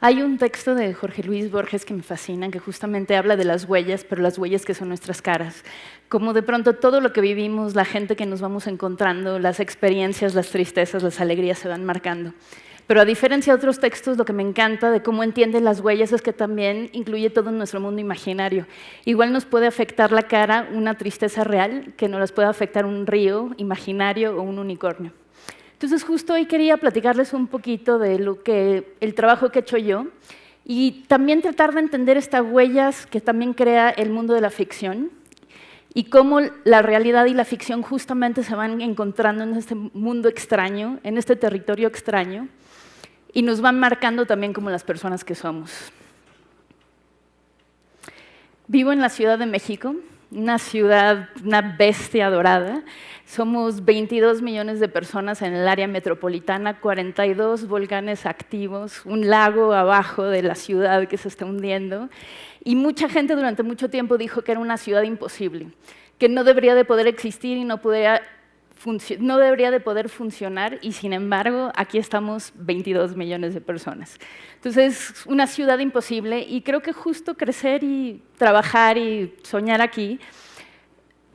Hay un texto de Jorge Luis Borges que me fascina, que justamente habla de las huellas, pero las huellas que son nuestras caras. Como de pronto todo lo que vivimos, la gente que nos vamos encontrando, las experiencias, las tristezas, las alegrías se van marcando. Pero a diferencia de otros textos, lo que me encanta de cómo entienden las huellas es que también incluye todo nuestro mundo imaginario. Igual nos puede afectar la cara una tristeza real, que nos las puede afectar un río imaginario o un unicornio. Entonces, justo hoy quería platicarles un poquito de el trabajo que he hecho yo y también tratar de entender estas huellas que también crea el mundo de la ficción y cómo la realidad y la ficción justamente se van encontrando en este mundo extraño, en este territorio extraño, y nos van marcando también como las personas que somos. Vivo en la Ciudad de México, una ciudad, una bestia dorada. Somos 22 millones de personas en el área metropolitana, 42 volcanes activos, un lago abajo de la ciudad que se está hundiendo. Y mucha gente durante mucho tiempo dijo que era una ciudad imposible, que no debería de poder existir y no debería de poder funcionar, y sin embargo, aquí estamos 22 millones de personas. Entonces, una ciudad imposible, y creo que justo crecer y trabajar y soñar aquí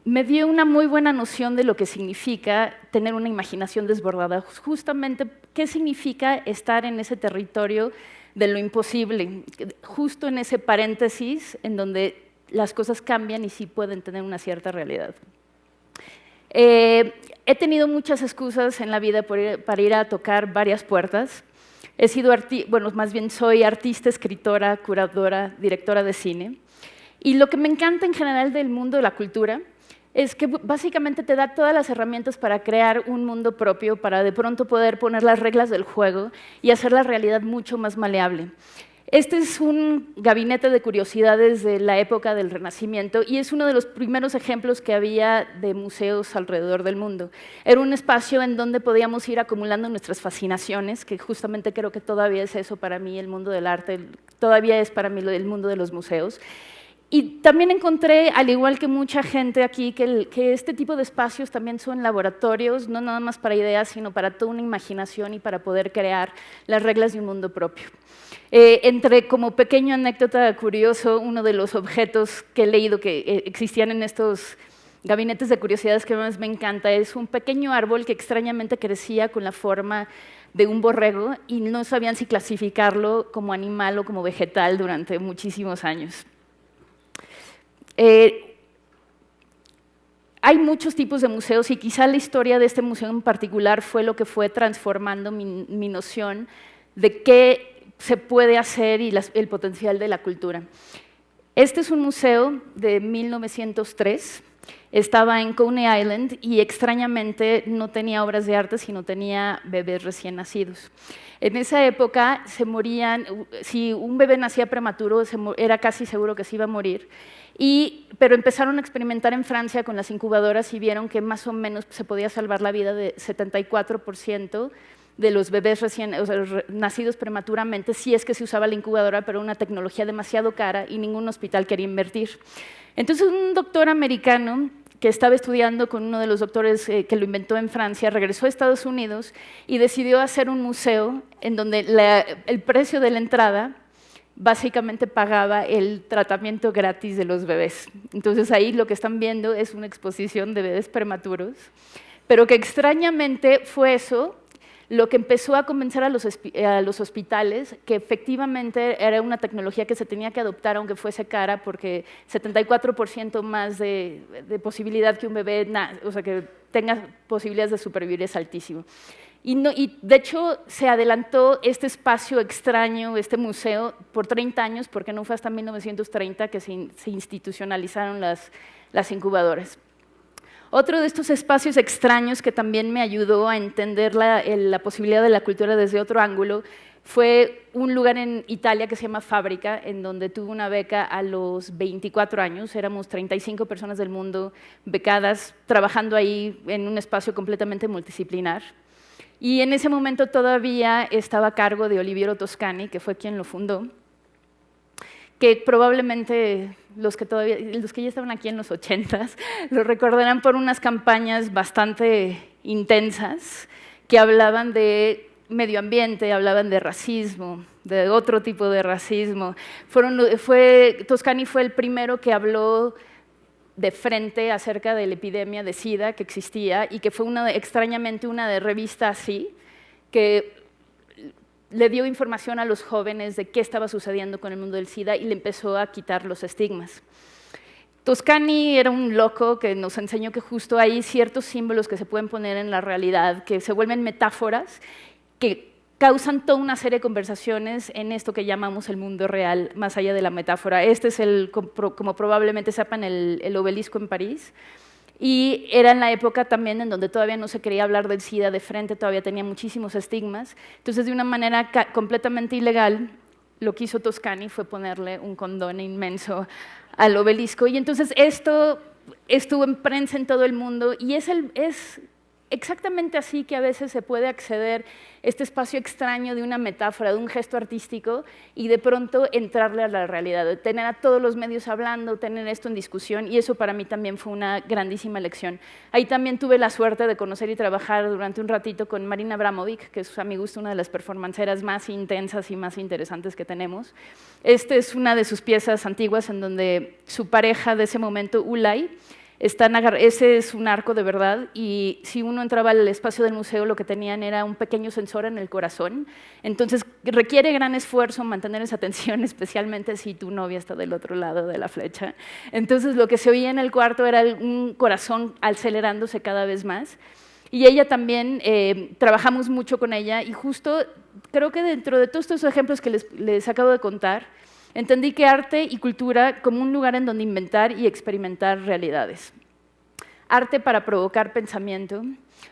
me dio una muy buena noción de lo que significa tener una imaginación desbordada, justamente qué significa estar en ese territorio de lo imposible, justo en ese paréntesis en donde las cosas cambian y sí pueden tener una cierta realidad. He tenido muchas excusas en la vida para ir a tocar varias puertas. Soy artista, escritora, curadora, directora de cine. Y lo que me encanta en general del mundo de la cultura es que básicamente te da todas las herramientas para crear un mundo propio, para de pronto poder poner las reglas del juego y hacer la realidad mucho más maleable. Este es un gabinete de curiosidades de la época del Renacimiento y es uno de los primeros ejemplos que había de museos alrededor del mundo. Era un espacio en donde podíamos ir acumulando nuestras fascinaciones, que justamente creo que todavía es eso para mí, el mundo del arte, todavía es para mí el mundo de los museos. Y también encontré, al igual que mucha gente aquí, que este tipo de espacios también son laboratorios, no nada más para ideas, sino para toda una imaginación y para poder crear las reglas de un mundo propio. Como pequeño anécdota curioso, uno de los objetos que he leído que existían en estos gabinetes de curiosidades que más me encanta es un pequeño árbol que extrañamente crecía con la forma de un borrego y no sabían si clasificarlo como animal o como vegetal durante muchísimos años. Hay muchos tipos de museos y quizá la historia de este museo en particular fue lo que fue transformando mi noción de qué se puede hacer y el potencial de la cultura. Este es un museo de 1903, estaba en Coney Island y extrañamente no tenía obras de arte, sino tenía bebés recién nacidos. En esa época se morían, si un bebé nacía prematuro, era casi seguro que se iba a morir. Pero empezaron a experimentar en Francia con las incubadoras y vieron que más o menos se podía salvar la vida de 74% de los bebés nacidos prematuramente, si es que se usaba la incubadora, pero una tecnología demasiado cara y ningún hospital quería invertir. Entonces, un doctor americano que estaba estudiando con uno de los doctores que lo inventó en Francia, regresó a Estados Unidos y decidió hacer un museo en donde el precio de la entrada básicamente pagaba el tratamiento gratis de los bebés. Entonces ahí lo que están viendo es una exposición de bebés prematuros, pero que extrañamente fue eso lo que empezó a convencer a los hospitales que efectivamente era una tecnología que se tenía que adoptar aunque fuese cara, porque 74% más de posibilidad que un bebé, que tenga posibilidades de supervivir es altísimo. Y de hecho se adelantó este espacio extraño, este museo, por 30 años, porque no fue hasta 1930 que se institucionalizaron las incubadoras. Otro de estos espacios extraños que también me ayudó a entender la posibilidad de la cultura desde otro ángulo fue un lugar en Italia que se llama Fábrica, en donde tuve una beca a los 24 años. Éramos 35 personas del mundo becadas, trabajando ahí en un espacio completamente multidisciplinar. Y en ese momento todavía estaba a cargo de Oliviero Toscani, que fue quien lo fundó, que probablemente los que ya estaban aquí en los 80s lo recordarán por unas campañas bastante intensas que hablaban de medio ambiente, hablaban de racismo, de otro tipo de racismo. Toscani fue el primero que habló de frente acerca de la epidemia de SIDA que existía y que fue extrañamente una de revista así, que le dio información a los jóvenes de qué estaba sucediendo con el mundo del SIDA y le empezó a quitar los estigmas. Toscani era un loco que nos enseñó que justo hay ciertos símbolos que se pueden poner en la realidad, que se vuelven metáforas, que causan toda una serie de conversaciones en esto que llamamos el mundo real, más allá de la metáfora. Este es, como probablemente sepan, el obelisco en París. Y era en la época también en donde todavía no se quería hablar del SIDA de frente, todavía tenía muchísimos estigmas. Entonces, de una manera completamente ilegal, lo que hizo Toscani fue ponerle un condón inmenso al obelisco. Y entonces esto estuvo en prensa en todo el mundo y es exactamente así que a veces se puede acceder a este espacio extraño de una metáfora, de un gesto artístico y de pronto entrarle a la realidad, tener a todos los medios hablando, tener esto en discusión y eso para mí también fue una grandísima lección. Ahí también tuve la suerte de conocer y trabajar durante un ratito con Marina Abramovic, que es a mi gusto una de las performanceras más intensas y más interesantes que tenemos. Esta es una de sus piezas antiguas en donde su pareja de ese momento, Ulay, ese es un arco de verdad y si uno entraba al espacio del museo lo que tenían era un pequeño sensor en el corazón, entonces requiere gran esfuerzo mantener esa tensión, especialmente si tu novia está del otro lado de la flecha. Entonces lo que se oía en el cuarto era un corazón acelerándose cada vez más y ella también, trabajamos mucho con ella y justo creo que dentro de todos estos ejemplos que les acabo de contar, entendí que arte y cultura como un lugar en donde inventar y experimentar realidades. Arte para provocar pensamiento,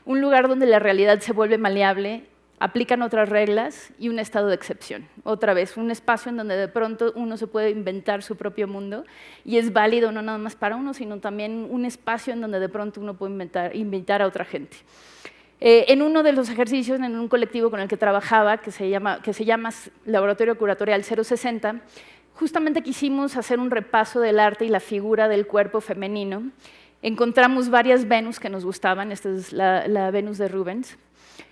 un lugar donde la realidad se vuelve maleable, aplican otras reglas y un estado de excepción. Otra vez, un espacio en donde de pronto uno se puede inventar su propio mundo y es válido no nada más para uno, sino también un espacio en donde de pronto uno puede invitar a otra gente. En uno de los ejercicios, en un colectivo con el que trabajaba, que se llama Laboratorio Curatorial 060, justamente quisimos hacer un repaso del arte y la figura del cuerpo femenino. Encontramos varias Venus que nos gustaban, esta es la Venus de Rubens,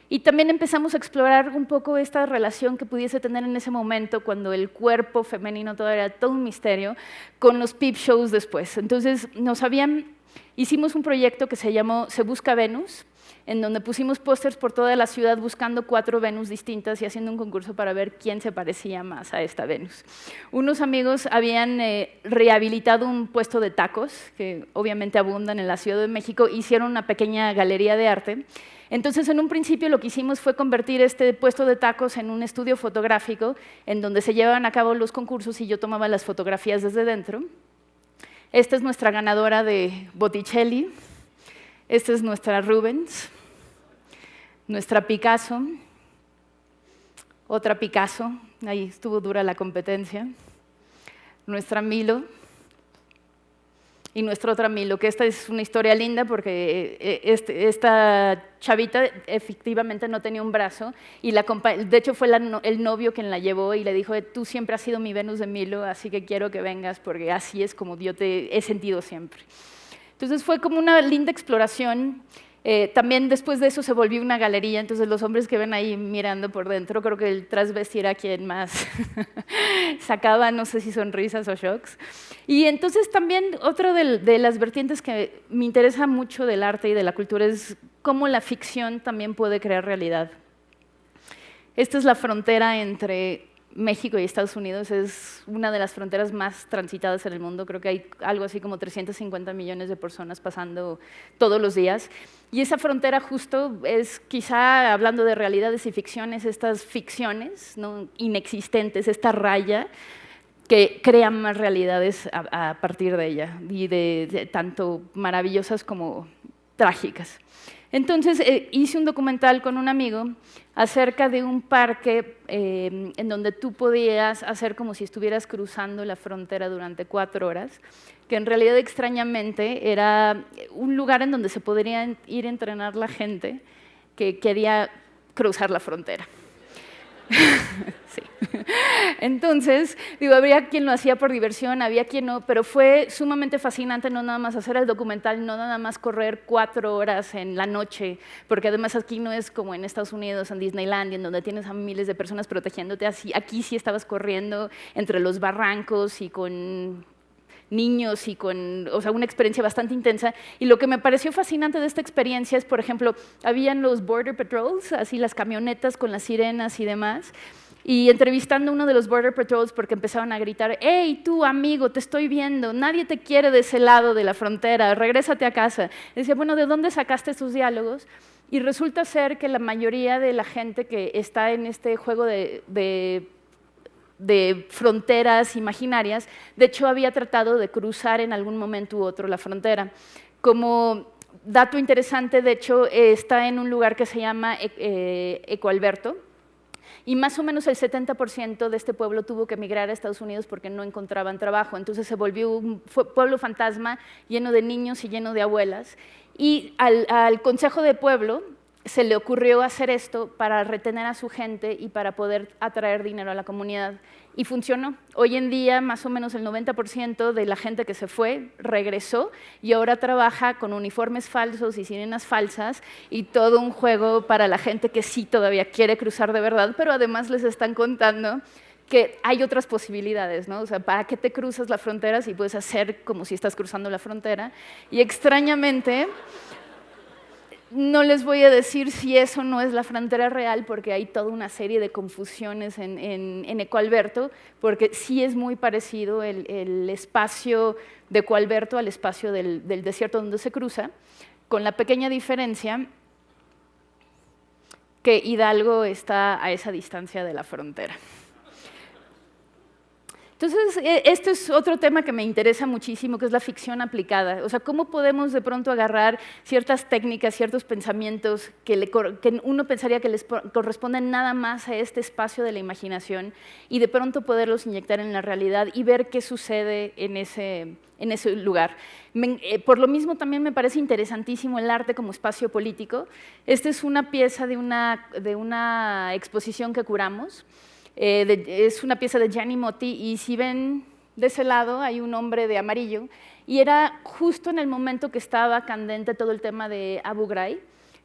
y también empezamos a explorar un poco esta relación que pudiese tener en ese momento, cuando el cuerpo femenino todavía era todo un misterio, con los peep shows después. Entonces, hicimos un proyecto que se llamó Se Busca Venus, en donde pusimos pósters por toda la ciudad buscando 4 Venus distintas y haciendo un concurso para ver quién se parecía más a esta Venus. Unos amigos habían rehabilitado un puesto de tacos, que obviamente abundan en la Ciudad de México, hicieron una pequeña galería de arte. Entonces, en un principio lo que hicimos fue convertir este puesto de tacos en un estudio fotográfico, en donde se llevaban a cabo los concursos y yo tomaba las fotografías desde dentro. Esta es nuestra ganadora de Botticelli. Esta es nuestra Rubens, nuestra Picasso, otra Picasso, ahí estuvo dura la competencia, nuestra Milo y nuestra otra Milo, que esta es una historia linda porque esta chavita efectivamente no tenía un brazo y de hecho fue el novio quien la llevó y le dijo, tú siempre has sido mi Venus de Milo, así que quiero que vengas porque así es como yo te he sentido siempre. Entonces fue como una linda exploración. También después de eso se volvió una galería, entonces los hombres que ven ahí mirando por dentro, creo que el transvesti era quien más sacaba, no sé si sonrisas o shocks. Y entonces también otra de las vertientes que me interesa mucho del arte y de la cultura es cómo la ficción también puede crear realidad. Esta es la frontera entre México y Estados Unidos, es una de las fronteras más transitadas en el mundo. Creo que hay algo así como 350 millones de personas pasando todos los días. Y esa frontera justo es, quizá hablando de realidades y ficciones, estas ficciones, ¿no?, inexistentes, esta raya que crean más realidades a partir de ella, y de tanto maravillosas como trágicas. Entonces hice un documental con un amigo acerca de un parque en donde tú podías hacer como si estuvieras cruzando la frontera durante 4 horas, que en realidad extrañamente era un lugar en donde se podría ir a entrenar la gente que quería cruzar la frontera. Sí. Entonces, digo, habría quien lo hacía por diversión, había quien no, pero fue sumamente fascinante no nada más hacer el documental, no nada más correr 4 horas en la noche, porque además aquí no es como en Estados Unidos, en Disneyland, en donde tienes a miles de personas protegiéndote, así, aquí sí estabas corriendo entre los barrancos y con niños y con, o sea, una experiencia bastante intensa. Y lo que me pareció fascinante de esta experiencia es, por ejemplo, habían los Border Patrols, así las camionetas con las sirenas y demás, y entrevistando a uno de los Border Patrols porque empezaron a gritar, hey, tú amigo, te estoy viendo, nadie te quiere de ese lado de la frontera, regrésate a casa. Y decía, bueno, ¿de dónde sacaste estos diálogos? Y resulta ser que la mayoría de la gente que está en este juego de fronteras imaginarias, de hecho había tratado de cruzar en algún momento u otro la frontera. Como dato interesante, de hecho, está en un lugar que se llama Ecoalberto, y más o menos el 70% de este pueblo tuvo que emigrar a Estados Unidos porque no encontraban trabajo. Entonces se volvió un pueblo fantasma lleno de niños y lleno de abuelas. Y al Consejo de Pueblo se le ocurrió hacer esto para retener a su gente y para poder atraer dinero a la comunidad. Y funcionó. Hoy en día, más o menos el 90% de la gente que se fue regresó y ahora trabaja con uniformes falsos y sirenas falsas y todo un juego para la gente que sí todavía quiere cruzar de verdad, pero además les están contando que hay otras posibilidades, ¿no? O sea, ¿para qué te cruzas la frontera si puedes hacer como si estás cruzando la frontera? Y extrañamente, no les voy a decir si eso no es la frontera real, porque hay toda una serie de confusiones en Ecoalberto, porque sí es muy parecido el espacio de Ecoalberto al espacio del desierto donde se cruza, con la pequeña diferencia que Hidalgo está a esa distancia de la frontera. Entonces, este es otro tema que me interesa muchísimo, que es la ficción aplicada. O sea, cómo podemos de pronto agarrar ciertas técnicas, ciertos pensamientos que uno pensaría que les corresponden nada más a este espacio de la imaginación y de pronto poderlos inyectar en la realidad y ver qué sucede en ese lugar. Por lo mismo, también me parece interesantísimo el arte como espacio político. Esta es una pieza de una exposición que curamos. Es una pieza de Gianni Motti y si ven de ese lado hay un hombre de amarillo y era justo en el momento que estaba candente todo el tema de Abu Ghraib,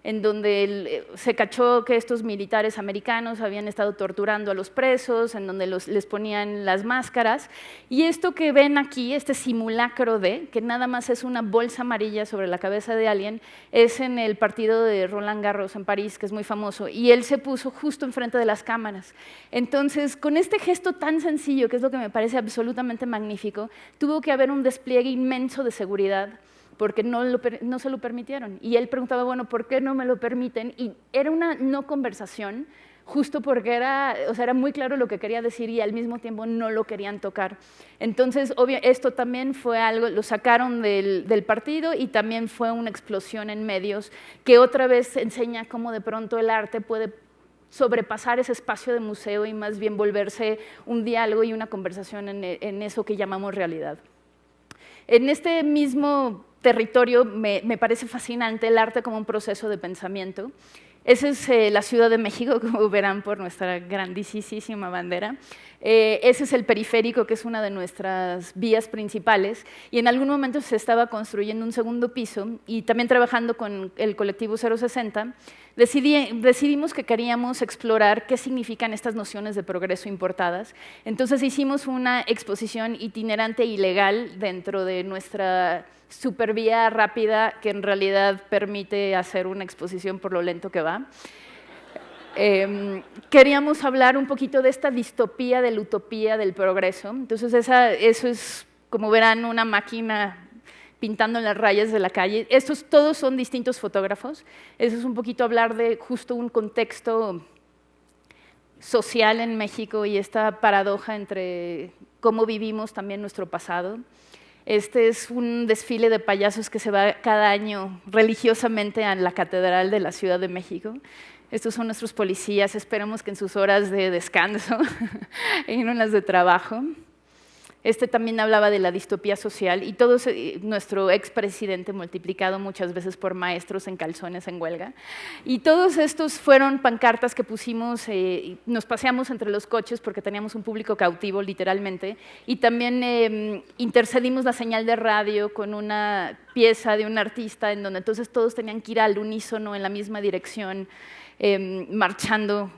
en donde se cachó que estos militares americanos habían estado torturando a los presos, en donde les ponían las máscaras. Y esto que ven aquí, este simulacro que nada más es una bolsa amarilla sobre la cabeza de alguien, es en el partido de Roland Garros en París, que es muy famoso, y él se puso justo enfrente de las cámaras. Entonces, con este gesto tan sencillo, que es lo que me parece absolutamente magnífico, tuvo que haber un despliegue inmenso de seguridad, porque no se lo permitieron. Y él preguntaba, bueno, ¿por qué no me lo permiten? Y era una no conversación, justo porque era muy claro lo que quería decir y al mismo tiempo no lo querían tocar. Entonces, esto también fue algo, lo sacaron del partido y también fue una explosión en medios que otra vez enseña cómo de pronto el arte puede sobrepasar ese espacio de museo y más bien volverse un diálogo y una conversación en eso que llamamos realidad. En este mismo territorio me parece fascinante el arte como un proceso de pensamiento. Esa es la Ciudad de México, como verán por nuestra grandísima bandera. Ese es el periférico, que es una de nuestras vías principales, y en algún momento se estaba construyendo un segundo piso, y también trabajando con el colectivo 060, decidimos que queríamos explorar qué significan estas nociones de progreso importadas. Entonces hicimos una exposición itinerante ilegal dentro de nuestra supervía rápida, que en realidad permite hacer una exposición por lo lento que va. Queríamos hablar un poquito de esta distopía de la utopía del progreso. Entonces eso es, como verán, una máquina pintando en las rayas de la calle. Estos todos son distintos fotógrafos. Eso es un poquito hablar de justo un contexto social en México y esta paradoja entre cómo vivimos también nuestro pasado. Este es un desfile de payasos que se va cada año religiosamente a la Catedral de la Ciudad de México. Estos son nuestros policías, esperamos que en sus horas de descanso y no en las de trabajo. Este también hablaba de la distopía social y todo nuestro expresidente multiplicado muchas veces por maestros en calzones en huelga. Y todos estos fueron pancartas que pusimos, nos paseamos entre los coches porque teníamos un público cautivo literalmente, y también intercedimos la señal de radio con una pieza de un artista en donde entonces todos tenían que ir al unísono en la misma dirección, marchando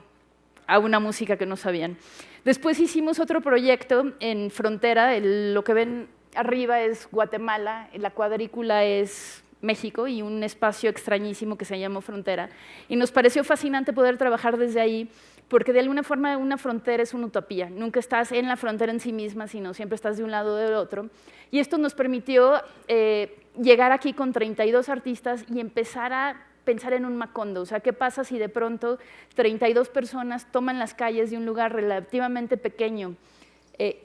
a una música que no sabían. Después hicimos otro proyecto en frontera, lo que ven arriba es Guatemala, la cuadrícula es México y un espacio extrañísimo que se llamó Frontera. Y nos pareció fascinante poder trabajar desde ahí, porque de alguna forma una frontera es una utopía. Nunca estás en la frontera en sí misma, sino siempre estás de un lado o del otro. Y esto nos permitió llegar aquí con 32 artistas y empezar a pensar en un Macondo. O sea, ¿qué pasa si de pronto 32 personas toman las calles de un lugar relativamente pequeño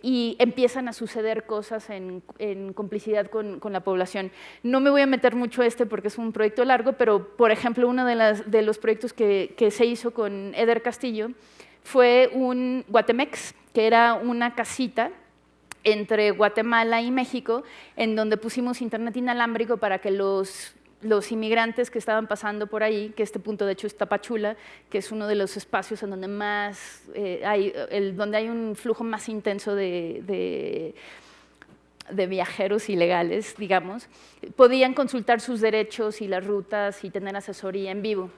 y empiezan a suceder cosas en complicidad con la población? No me voy a meter mucho porque es un proyecto largo, pero, por ejemplo, uno de los proyectos que se hizo con Eder Castillo fue un Guatemex, que era una casita entre Guatemala y México, en donde pusimos internet inalámbrico para que los inmigrantes que estaban pasando por ahí, que este punto de hecho es Tapachula, que es uno de los espacios en donde donde hay un flujo más intenso de viajeros ilegales, digamos, podían consultar sus derechos y las rutas y tener asesoría en vivo.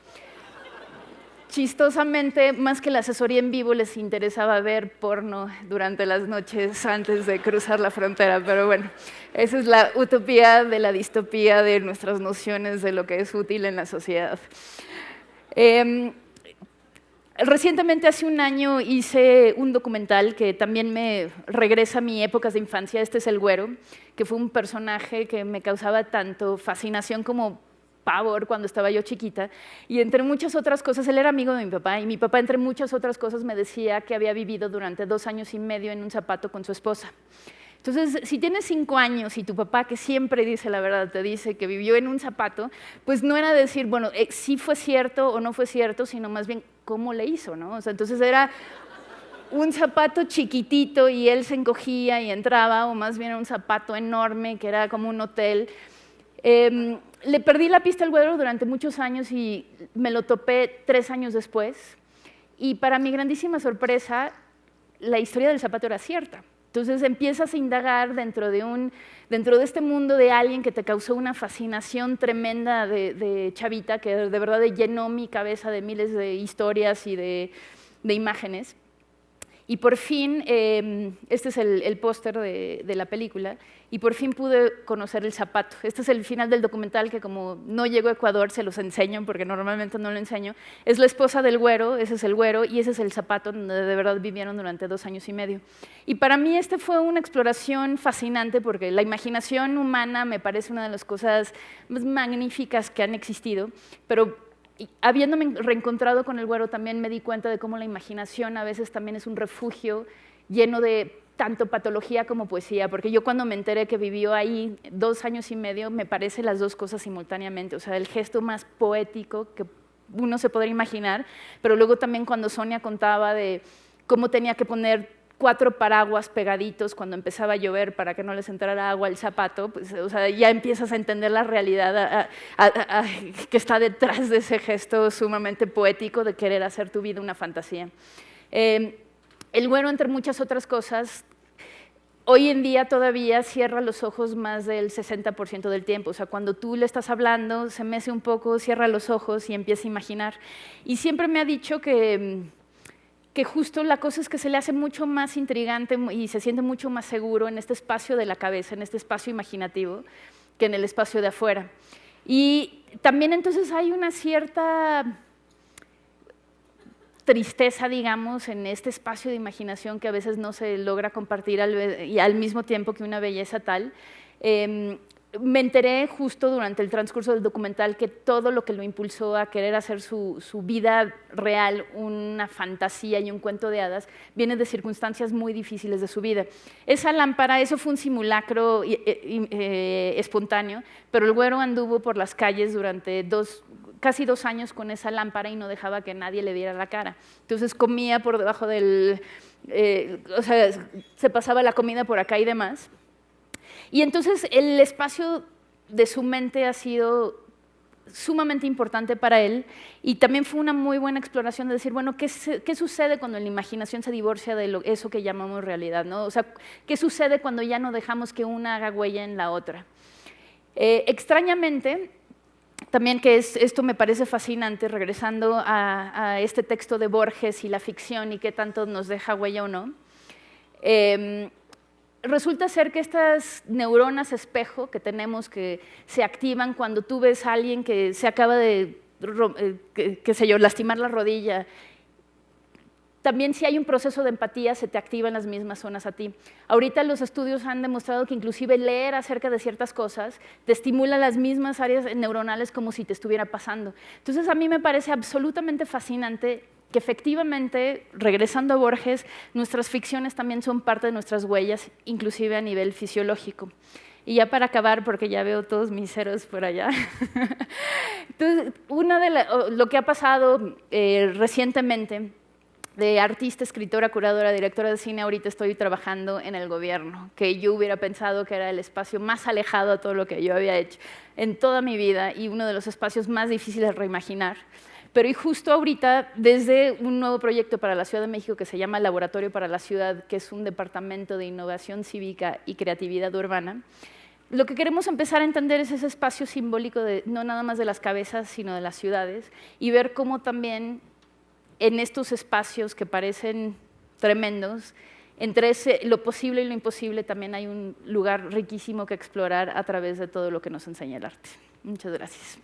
Chistosamente, más que la asesoría en vivo, les interesaba ver porno durante las noches antes de cruzar la frontera, pero bueno, esa es la utopía de la distopía de nuestras nociones de lo que es útil en la sociedad. Recientemente, hace un año, hice un documental que también me regresa a mi épocas de infancia. Este es El Güero, que fue un personaje que me causaba tanto fascinación como pavor cuando estaba yo chiquita, y entre muchas otras cosas, él era amigo de mi papá, y mi papá, entre muchas otras cosas, me decía que había vivido durante 2 años y medio en un zapato con su esposa. Entonces, si tienes 5 años y tu papá, que siempre dice la verdad, te dice que vivió en un zapato, pues no era decir, bueno, sí fue cierto o no fue cierto, sino más bien cómo le hizo, ¿no? O sea, entonces era un zapato chiquitito y él se encogía y entraba, o más bien era un zapato enorme que era como un hotel. Le perdí la pista al Güero durante muchos años y me lo topé 3 años después. Y para mi grandísima sorpresa, la historia del zapato era cierta. Entonces empiezas a indagar dentro de este mundo de alguien que te causó una fascinación tremenda de chavita, que de verdad llenó mi cabeza de miles de historias y de imágenes. Y por fin, este es el póster de la película, y por fin pude conocer el zapato. Este es el final del documental, que como no llego a Ecuador, se los enseño, porque normalmente no lo enseño. Es la esposa del Güero, ese es el Güero, y ese es el zapato donde de verdad vivieron durante 2 años y medio. Y para mí fue una exploración fascinante, porque la imaginación humana me parece una de las cosas más magníficas que han existido, pero habiéndome reencontrado con el Güero, también me di cuenta de cómo la imaginación a veces también es un refugio lleno de tanto patología como poesía, porque yo cuando me enteré que vivió ahí 2 años y medio, me parece las dos cosas simultáneamente, o sea, el gesto más poético que uno se podría imaginar, pero luego también cuando Sonia contaba de cómo tenía que poner 4 paraguas pegaditos cuando empezaba a llover para que no les entrara agua al zapato, pues, o sea, ya empiezas a entender la realidad que está detrás de ese gesto sumamente poético de querer hacer tu vida una fantasía. El Güero, entre muchas otras cosas, hoy en día todavía cierra los ojos más del 60% del tiempo. O sea, cuando tú le estás hablando, se mece un poco, cierra los ojos y empieza a imaginar. Y siempre me ha dicho que justo la cosa es que se le hace mucho más intrigante y se siente mucho más seguro en este espacio de la cabeza, en este espacio imaginativo, que en el espacio de afuera. Y también entonces hay una cierta tristeza, digamos, en este espacio de imaginación que a veces no se logra compartir y al mismo tiempo que una belleza tal. Me enteré justo durante el transcurso del documental que todo lo que lo impulsó a querer hacer su vida real una fantasía y un cuento de hadas viene de circunstancias muy difíciles de su vida. Esa lámpara, eso fue un simulacro espontáneo, pero el Güero anduvo por las calles durante casi 2 años con esa lámpara y no dejaba que nadie le viera la cara. Entonces comía por debajo del… o sea, se pasaba la comida por acá y demás. Y entonces el espacio de su mente ha sido sumamente importante para él y también fue una muy buena exploración de decir, bueno, ¿qué sucede cuando la imaginación se divorcia de eso que llamamos realidad, ¿no? O sea, ¿qué sucede cuando ya no dejamos que una haga huella en la otra? Extrañamente, también esto me parece fascinante, regresando a este texto de Borges y la ficción y qué tanto nos deja huella o no, resulta ser que estas neuronas espejo que tenemos que se activan cuando tú ves a alguien que se acaba de, qué sé yo, lastimar la rodilla, también si hay un proceso de empatía se te activan las mismas zonas a ti. Ahorita los estudios han demostrado que inclusive leer acerca de ciertas cosas te estimula las mismas áreas neuronales como si te estuviera pasando. Entonces a mí me parece absolutamente fascinante que efectivamente, regresando a Borges, nuestras ficciones también son parte de nuestras huellas, inclusive a nivel fisiológico. Y ya para acabar, porque ya veo todos mis ceros por allá. Entonces, lo que ha pasado recientemente, de artista, escritora, curadora, directora de cine, ahorita estoy trabajando en el gobierno, que yo hubiera pensado que era el espacio más alejado a todo lo que yo había hecho en toda mi vida y uno de los espacios más difíciles de reimaginar. Pero y justo ahorita, desde un nuevo proyecto para la Ciudad de México que se llama Laboratorio para la Ciudad, que es un departamento de innovación cívica y creatividad urbana, lo que queremos empezar a entender es ese espacio simbólico no nada más de las cabezas, sino de las ciudades, y ver cómo también en estos espacios que parecen tremendos, entre lo posible y lo imposible también hay un lugar riquísimo que explorar a través de todo lo que nos enseña el arte. Muchas gracias.